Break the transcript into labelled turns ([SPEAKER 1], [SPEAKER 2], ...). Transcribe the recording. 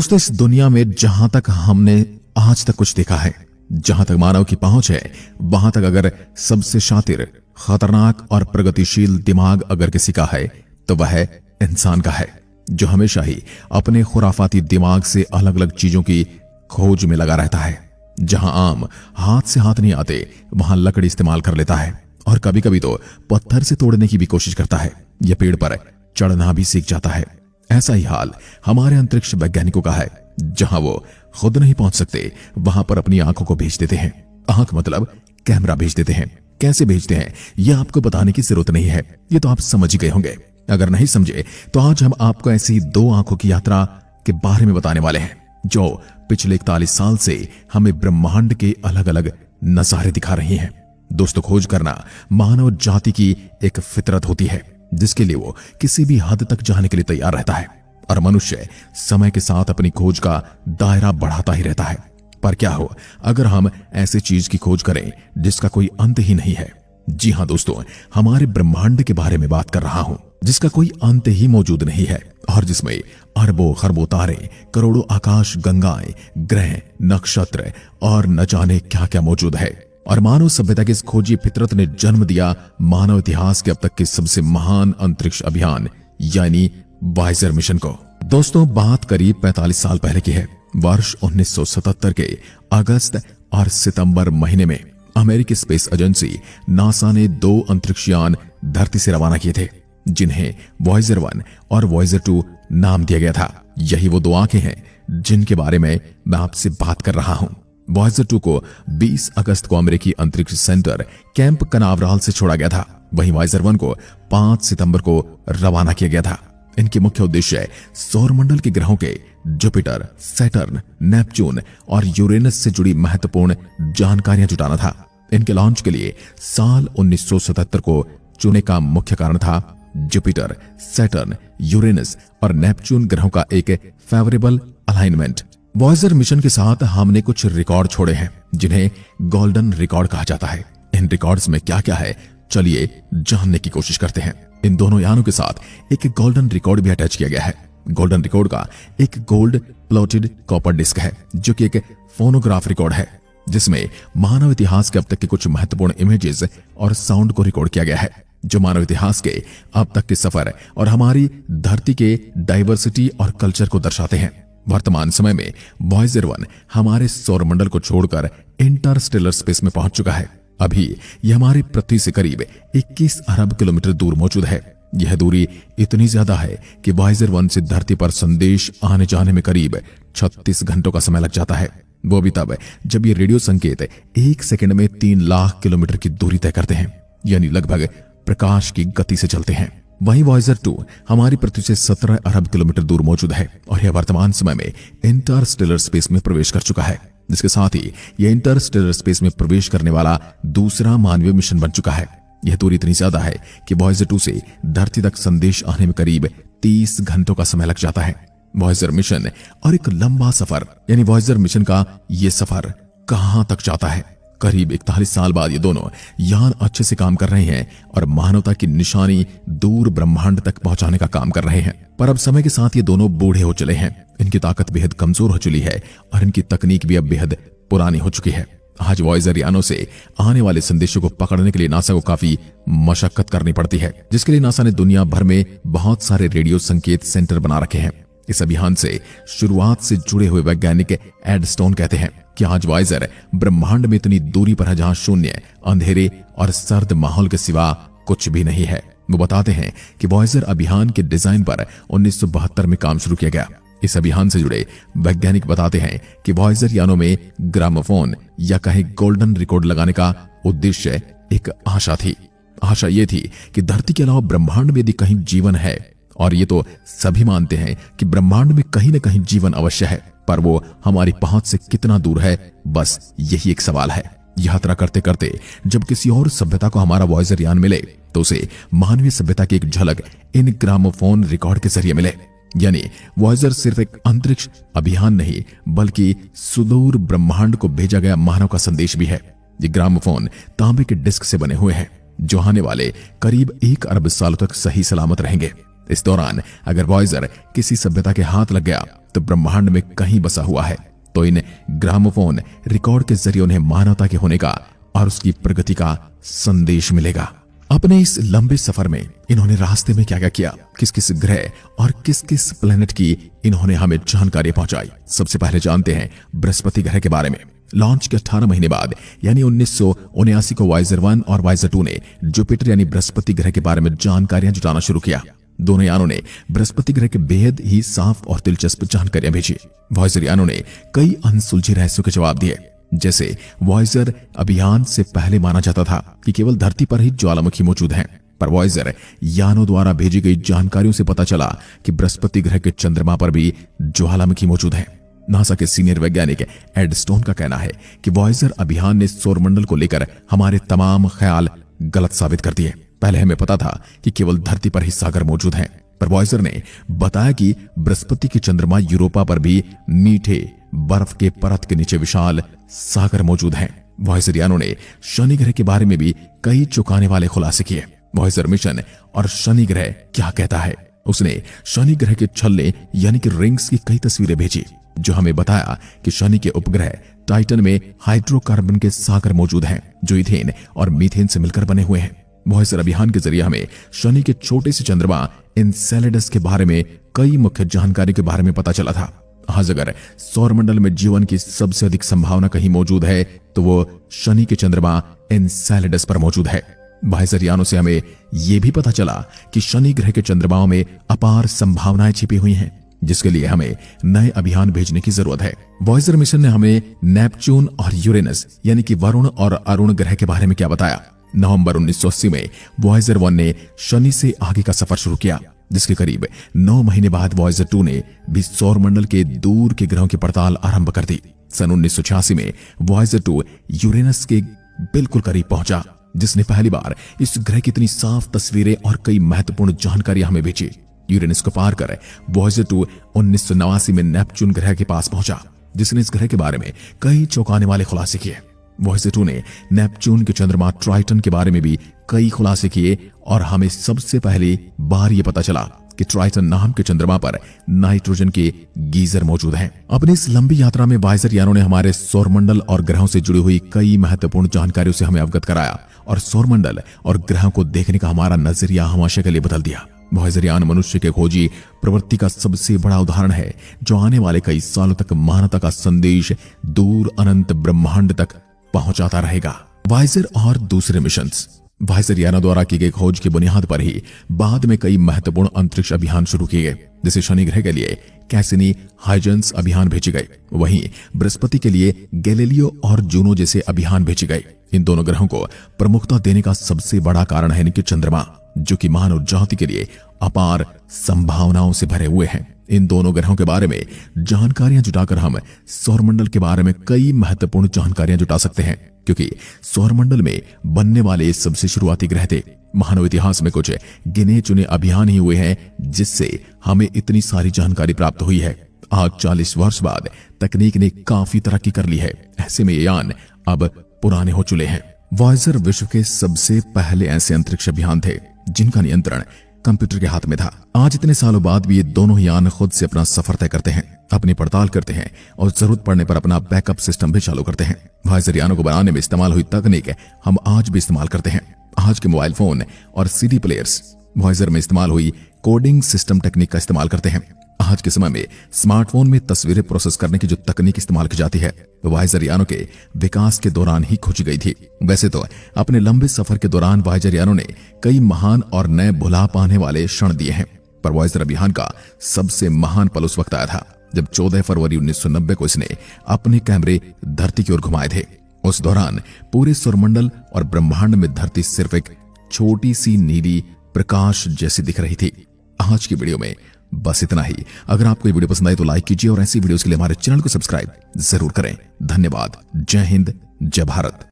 [SPEAKER 1] दोस्तों, इस दुनिया में जहां तक हमने आज तक कुछ देखा है, जहां तक मानव की पहुंच है, वहां तक अगर सबसे शातिर, खतरनाक और प्रगतिशील दिमाग अगर किसी का है तो वह इंसान का है, जो हमेशा ही अपने खुराफाती दिमाग से अलग अलग चीजों की खोज में लगा रहता है। जहां आम हाथ से हाथ नहीं आते, वहां लकड़ी इस्तेमाल कर लेता है और कभी कभी तो पत्थर से तोड़ने की भी कोशिश करता है या पेड़ पर चढ़ना भी सीख जाता है। ऐसा ही हाल हमारे अंतरिक्ष वैज्ञानिकों का है। जहां वो खुद नहीं पहुंच सकते, वहां पर अपनी आंखों को भेज देते हैं। आंख मतलब कैमरा भेज देते हैं। कैसे भेजते हैं यह आपको बताने की जरूरत नहीं है, ये तो आप समझ ही गए होंगे। अगर नहीं समझे तो आज हम आपको ऐसी दो आंखों की यात्रा के बारे में बताने वाले हैं, जो पिछले 41 साल से हमें ब्रह्मांड के अलग अलग नजारे दिखा रही हैं। दोस्तों, खोज करना मानव जाति की एक फितरत होती है, जिसके लिए वो किसी भी हद तक जाने के लिए तैयार रहता है, और मनुष्य समय के साथ अपनी खोज का दायरा बढ़ाता ही रहता है। पर क्या हो अगर हम ऐसी चीज की खोज करें जिसका कोई अंत ही नहीं है। जी हां दोस्तों, हमारे ब्रह्मांड के बारे में बात कर रहा हूं, जिसका कोई अंत ही मौजूद नहीं है और जिसमें अरबों खरबों तारे, करोड़ों आकाश गंगाएं, ग्रह, नक्षत्र और न जाने क्या क्या मौजूद है। और मानव सभ्यता की इस खोजी फितरत ने जन्म दिया मानव इतिहास के अब तक के सबसे महान अंतरिक्ष अभियान यानी वायेजर मिशन को। दोस्तों, बात करीब 45 साल पहले की है। वर्ष 1977 के अगस्त और सितंबर महीने में अमेरिकी स्पेस एजेंसी नासा ने 2 अंतरिक्षयान धरती से रवाना किए थे, जिन्हें वायेजर 1 और वायेजर 2 नाम दिया गया था। यही वो 2 आंखें हैं जिनके बारे में मैं आपसे बात कर रहा हूं। वायेजर 2 को 20 अगस्त को अमेरिकी अंतरिक्ष सेंटर कैंप कनावराल से छोड़ा गया था। वहीं वायेजर 1 को 5 सितंबर को रवाना किया गया था। इनके मुख्य उद्देश्य सौरमंडल के ग्रहों के जुपिटर, सैटर्न, नेपच्यून और यूरेनस से जुड़ी महत्वपूर्ण जानकारियां जुटाना था। इनके लॉन्च के लिए साल 1977 को चुने का मुख्य कारण था जुपिटर, सैटर्न, यूरेनस और नेपच्यून ग्रहों का एक फेवरेबल अलाइनमेंट। वायेजर मिशन के साथ हमने कुछ रिकॉर्ड छोड़े हैं, जिन्हें गोल्डन रिकॉर्ड कहा जाता है। इन रिकॉर्ड्स में क्या क्या है, चलिए जानने की कोशिश करते हैं। इन दोनों यानों के साथ एक गोल्डन रिकॉर्ड भी अटैच किया गया है। गोल्डन रिकॉर्ड का एक गोल्ड प्लॉटेड कॉपर डिस्क है, जो कि एक फोनोग्राफ रिकॉर्ड है, जिसमें मानव इतिहास के अब तक के कुछ महत्वपूर्ण इमेजेस और साउंड को रिकॉर्ड किया गया है, जो मानव इतिहास के अब तक के सफर और हमारी धरती के डाइवर्सिटी और कल्चर को दर्शाते हैं। वर्तमान समय में वायेजर 1 हमारे सौरमंडल को छोड़कर इंटरस्टेलर स्पेस में पहुंच चुका है। अभी यह हमारी पृथ्वी से करीब 21 अरब किलोमीटर दूर मौजूद है। यह दूरी इतनी ज्यादा है कि वायेजर 1 से धरती पर संदेश आने जाने में करीब 36 घंटों का समय लग जाता है। वो भी तब जब ये रेडियो संकेत 1 सेकंड में 3 लाख किलोमीटर की दूरी तय करते हैं, यानी लगभग प्रकाश की गति से चलते हैं। वहीं वायेजर 2 हमारी पृथ्वी से 17 अरब किलोमीटर दूर मौजूद है और यह वर्तमान समय में इंटरस्टेलर स्पेस में प्रवेश कर चुका है, जिसके साथ ही यह इंटरस्टेलर स्पेस में प्रवेश करने वाला दूसरा मानवीय मिशन बन चुका है। यह दूरी इतनी ज्यादा है कि वायेजर 2 से धरती तक संदेश आने में करीब 30 घंटों का समय लग जाता है। वायेजर मिशन और एक लंबा सफर, यानी वायेजर मिशन का यह सफर कहां तक जाता है। करीब 41 साल बाद ये दोनों यान अच्छे से काम कर रहे हैं और मानवता की निशानी दूर ब्रह्मांड तक पहुंचाने का काम कर रहे हैं। पर अब समय के साथ ये दोनों बूढ़े हो चले हैं। इनकी ताकत बेहद कमजोर हो चुकी है और इनकी तकनीक भी अब बेहद पुरानी हो चुकी है। आज वायेजर यानों से आने वाले संदेशों को पकड़ने के लिए नासा को काफी मशक्कत करनी पड़ती है, जिसके लिए नासा ने दुनिया भर में बहुत सारे रेडियो संकेत सेंटर बना रखे हैं। इस अभियान से शुरुआत से जुड़े हुए वैज्ञानिक एड स्टोन कहते हैं कि आज वायेजर ब्रह्मांड में इतनी दूरी पर है जहां शून्य, अंधेरे और सर्द माहौल के सिवा कुछ भी नहीं है। वो बताते हैं कि वायेजर अभियान के डिजाइन पर 1972 में काम शुरू किया गया। इस अभियान से जुड़े वैज्ञानिक बताते हैं कि वायेजर यानों में ग्रामोफोन या कहीं गोल्डन रिकॉर्ड लगाने का उद्देश्य एक आशा थी। आशा ये थी कि धरती के अलावा ब्रह्मांड में यदि कहीं जीवन है, और ये तो सभी मानते हैं कि ब्रह्मांड में कहीं न कहीं जीवन अवश्य है, पर वो हमारी पहुंच से कितना दूर है, बस यही एक सवाल है। यात्रा करते करते जब किसी और सभ्यता को हमारा वायेजर यान मिले तो उसे मानवीय सभ्यता की एक झलक इन ग्रामोफोन रिकॉर्ड के जरिए मिले। यानी वायेजर सिर्फ एक अंतरिक्ष अभियान नहीं, बल्कि सुदूर ब्रह्मांड को भेजा गया मानव का संदेश भी है। ये ग्रामोफोन तांबे के डिस्क से बने हुए हैं, जो आने वाले करीब 1 अरब सालों तक सही सलामत रहेंगे। इस दौरान अगर वॉयजर किसी सभ्यता के हाथ लग गया तो ब्रह्मांड में कहीं बसा हुआ है, तो इन ग्रामोफोन रिकॉर्ड के जरिए उन्हें मानवता के होने का और उसकी प्रगति का संदेश मिलेगा। अपने इस लंबे सफर में इन्होंने रास्ते में क्या क्या किया, किस किस ग्रह और किस किस प्लेनेट की इन्होंने हमें जानकारी पहुंचाई। सबसे पहले जानते हैं बृहस्पति ग्रह के बारे में। लॉन्च के 18 महीने बाद यानी 1979 को वॉयजर 1 और वॉयजर 2 ने जुपिटर यानी बृहस्पति ग्रह के बारे में जानकारियां जुटाना शुरू किया। दोनों यानों ने बृहस्पति ग्रह के बेहद ही साफ और दिलचस्प जानकारियां भेजी। वॉयजर यानों ने कई अनसुलझे रहस्यों के जवाब दिए। जैसे वॉयजर अभियान से पहले माना जाता था कि केवल धरती पर ही ज्वालामुखी मौजूद हैं, पर वॉयजर यानों द्वारा भेजी गई जानकारियों से पता चला कि बृहस्पति ग्रह के चंद्रमा पर भी ज्वालामुखी मौजूद है। नासा के सीनियर वैज्ञानिक एड स्टोन का कहना है कि वॉयजर अभियान ने सौरमंडल को लेकर हमारे तमाम ख्याल गलत साबित कर दिए। पहले हमें पता था कि केवल धरती पर ही सागर मौजूद हैं, पर वॉयजर ने बताया कि बृहस्पति के चंद्रमा यूरोपा पर भी मीठे बर्फ के परत के नीचे विशाल सागर मौजूद हैं। वॉयजर यानों ने शनि ग्रह के बारे में भी कई चौंकाने वाले खुलासे किए। वॉयजर मिशन और शनि ग्रह क्या कहता है, उसने शनि ग्रह के छल्ले यानी कि रिंग्स की कई तस्वीरें भेजी, जो हमें बताया कि शनि के उपग्रह टाइटन में हाइड्रोकार्बन के सागर मौजूद हैं, जो इथेन और मीथेन से मिलकर बने हुए हैं। वॉयजर अभियान के जरिए हमें शनि के छोटे से चंद्रमा एनसेलेडस के बारे में कई मुख्य जानकारी के बारे में पता चला था। आज अगर सौरमंडल में जीवन की सबसे अधिक संभावना कहीं मौजूद है तो वो शनि के चंद्रमा एनसेलेडस पर मौजूद है। वॉयजर यानों से हमें यह भी पता चला कि शनि ग्रह के चंद्रमाओं में अपार संभावनाएं छिपी हुई हैं, जिसके लिए हमें नए अभियान भेजने की जरूरत है। वॉयजर मिशन ने हमें नेपच्यून और यूरेनस यानी कि वरुण और अरुण ग्रह के बारे में क्या बताया। नवंबर 1980 में वॉयजर 1 ने शनि से आगे का सफर शुरू किया, जिसके करीब 9 महीने बाद वॉयजर 2 ने भी सौरमंडल के दूर के ग्रहों की पड़ताल आरंभ कर दी। सन 1986 में वॉयजर 2 यूरेनस के बिल्कुल करीब पहुंचा, जिसने पहली बार इस ग्रह की इतनी साफ तस्वीरें और कई महत्वपूर्ण जानकारी हमें भेजी। यूरेनस को पार कर वॉयजर 2 1989 में नेपच्यून ग्रह के पास पहुंचा, जिसने इस ग्रह के बारे में कई चौंकाने वाले खुलासे किए। वॉयजर 2 ने नेपच्यून के चंद्रमा ट्राइटन के बारे में भी कई खुलासे किए और हमें सबसे पहली बार यह पता चला कि ट्राइटन नाम के चंद्रमा पर नाइट्रोजन के गीजर मौजूद हैं। अपनी इस लंबी यात्रा में वॉयजर यानों ने हमारे सौरमंडल और ग्रहों से जुड़ी हुई कई महत्वपूर्ण जानकारियों से हमें अवगत कराया और सौरमंडल और ग्रहों को देखने का हमारा नजरिया हमेशा के लिए बदल दिया। वॉयजर यान मनुष्य के खोजी प्रवृत्ति का सबसे बड़ा उदाहरण है, जो आने वाले कई सालों तक मानवता का संदेश दूर अनंत ब्रह्मांड तक पहुंचाता रहेगा। वॉयजर और दूसरे मिशंस। वॉयजर यानों द्वारा की गई खोज की बुनियाद पर ही बाद में कई महत्वपूर्ण अंतरिक्ष अभियान शुरू किए गए, जैसे शनि ग्रह के लिए कैसिनी हाइजेंस अभियान भेजे गए, वहीं बृहस्पति के लिए गैलीलियो और जूनो जैसे अभियान भेजे गए। इन दोनों ग्रहों को प्रमुखता देने का सबसे बड़ा कारण है इनके चंद्रमा, जो कि मानव जाति के लिए अपार संभावनाओं से भरे हुए हैं। इन दोनों ग्रहों के बारे में जानकारियां जुटाकर हम सौरमंडल के बारे में कई महत्वपूर्ण जानकारियां जुटा सकते हैं, क्योंकि सौरमंडल में बनने वाले सबसे शुरुआती ग्रह थे। मानव इतिहास में कुछ गिने चुने अभियान ही हुए हैं जिससे हमें इतनी सारी जानकारी प्राप्त हुई है। आज 40 वर्ष बाद तकनीक ने काफी तरक्की कर ली है। ऐसे में ये यान अब पुराने हो चुके हैं। वॉयजर विश्व के सबसे पहले ऐसे अंतरिक्ष अभियान थे जिनका नियंत्रण कंप्यूटर के हाथ में था। आज इतने सालों बाद भी ये दोनों यान खुद से अपना सफर तय करते हैं, अपनी पड़ताल करते हैं और जरूरत पड़ने पर अपना बैकअप सिस्टम भी चालू करते हैं। वॉयजर यानों को बनाने में इस्तेमाल हुई तकनीक हम आज भी इस्तेमाल करते हैं। आज के मोबाइल फोन और सीडी प्लेयर्स वॉयजर में इस्तेमाल हुई कोडिंग सिस्टम टेक्निक का इस्तेमाल करते हैं। आज के समय में स्मार्टफोन में तस्वीरें प्रोसेस करने की जो तकनीक इस्तेमाल की जाती है, वो वॉयजर यानों के विकास के दौरान ही खोजी गई थी। वैसे तो अपने लंबे सफर के दौरान वॉयजर यानों ने कई महान और नए भुला पाने वाले क्षण दिए हैं, पर वॉयजर अभियान का सबसे महान पल उस वक्त आया था जब 14 फरवरी 1990 को इसने अपने कैमरे धरती की ओर घुमाए थे। उस दौरान पूरे सौरमंडल और ब्रह्मांड में धरती सिर्फ एक छोटी सी नीली प्रकाश जैसी दिख रही थी। आज की वीडियो में बस इतना ही। अगर आपको ये वीडियो पसंद आई तो लाइक कीजिए और ऐसी वीडियोस के लिए हमारे चैनल को सब्सक्राइब जरूर करें। धन्यवाद। जय हिंद, जय भारत।